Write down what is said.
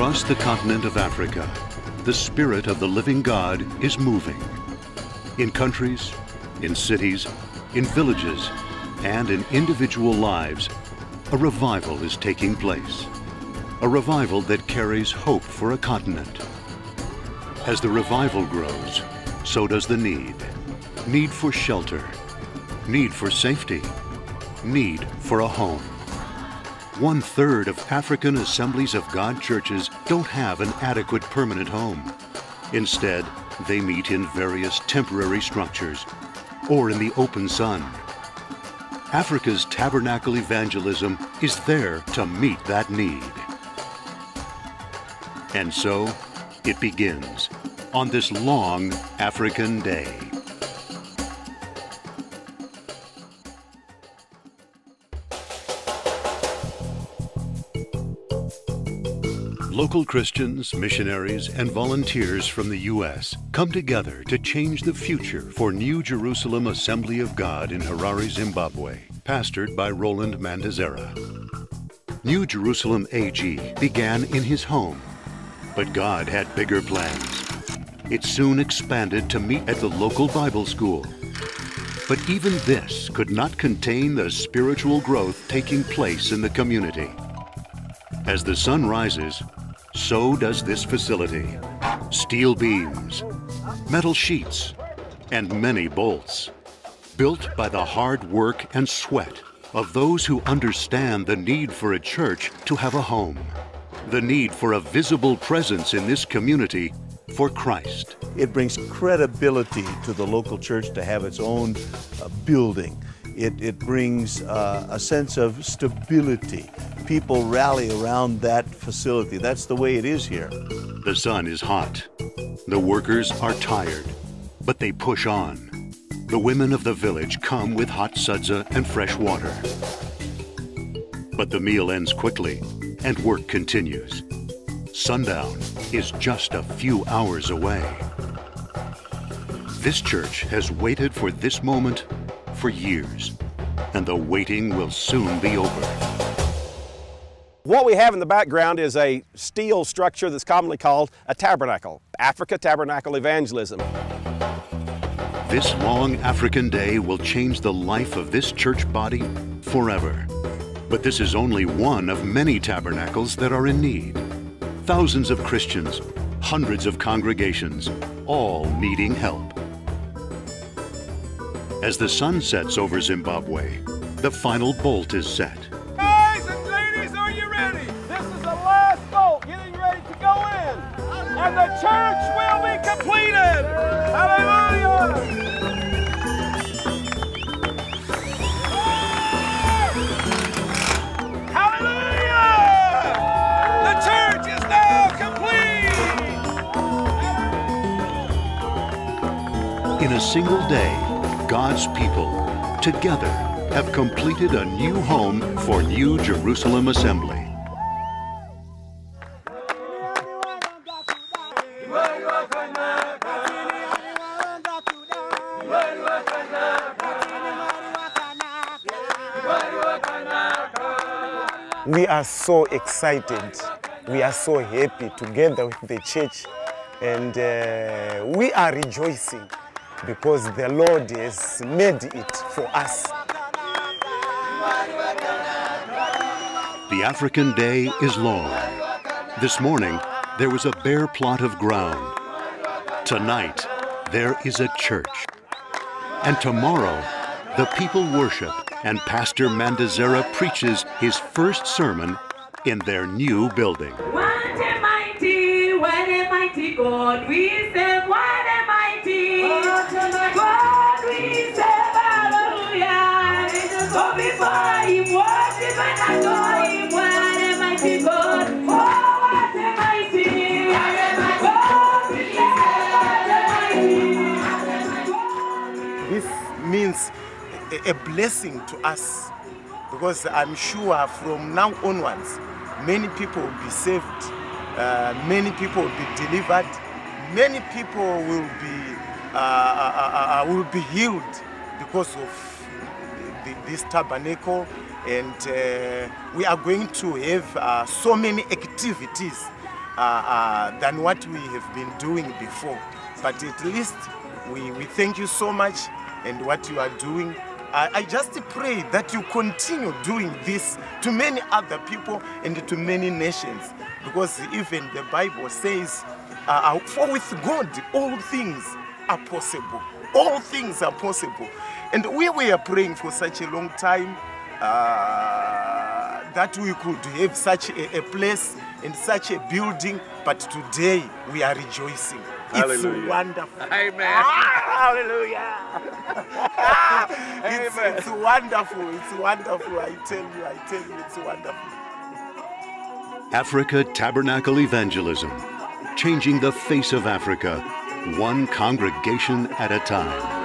Across the continent of Africa, the Spirit of the living God is moving. In countries, in cities, in villages, and in individual lives, a revival is taking place. A revival that carries hope for a continent. As the revival grows, so does the need. Need for shelter, need for safety, need for a home. 1/3 of African Assemblies of God churches don't have an adequate permanent home. Instead, they meet in various temporary structures or in the open sun. Africa's Tabernacle Evangelism is there to meet that need. And so, it begins on this long African Day. Local Christians, missionaries, and volunteers from the U.S. come together to change the future for New Jerusalem Assembly of God in Harare, Zimbabwe, pastored by Roland Mandazera. New Jerusalem AG began in his home, but God had bigger plans. It soon expanded to meet at the local Bible school. But even this could not contain the spiritual growth taking place in the community. As the sun rises, so does this facility. Steel beams, metal sheets, and many bolts. Built by the hard work and sweat of those who understand the need for a church to have a home. The need for a visible presence in this community for Christ. It brings credibility to the local church to have its own building. It brings a sense of stability. People rally around that facility. That's the way it is here. The sun is hot. The workers are tired, but they push on. The women of the village come with hot sudza and fresh water. But the meal ends quickly, and work continues. Sundown is just a few hours away. This church has waited for this moment for years, and the waiting will soon be over. What we have in the background is a steel structure that's commonly called a tabernacle, Africa Tabernacle Evangelism. This long African Day will change the life of this church body forever. But this is only one of many tabernacles that are in need. Thousands of Christians, hundreds of congregations, all needing help. As the sun sets over Zimbabwe, the final bolt is set. Guys and ladies, are you ready? This is the last bolt getting ready to go in, and the church will be completed. Hallelujah! In a single day, God's people, together, have completed a new home for New Jerusalem Assembly. We are so excited. We are so happy together with the church, and we are rejoicing because the Lord has made it for us. The African Day is long. This morning, there was a bare plot of ground. Tonight, there is a church. And tomorrow, the people worship, and Pastor Mandazera preaches his first sermon in their new building. What a mighty God we serve, what a mighty God we serve, hallelujah. Go before him, worship and adore him, what a mighty God, oh what a mighty God we serve, This means a blessing to us, because I'm sure from now onwards, many people will be saved, many people will be delivered, many people will be healed because of this tabernacle, and we are going to have so many activities than what we have been doing before. But at least we thank you so much and what you are doing. I just pray that you continue doing this to many other people and to many nations, because even the Bible says, for with God all things are possible. All things are possible. And we were praying for such a long time that we could have such a place and such a building, but today we are rejoicing. Hallelujah. It's wonderful. Amen. Hallelujah. It's wonderful. It's wonderful. I tell you, it's wonderful. Africa Tabernacle Evangelism, changing the face of Africa, one congregation at a time.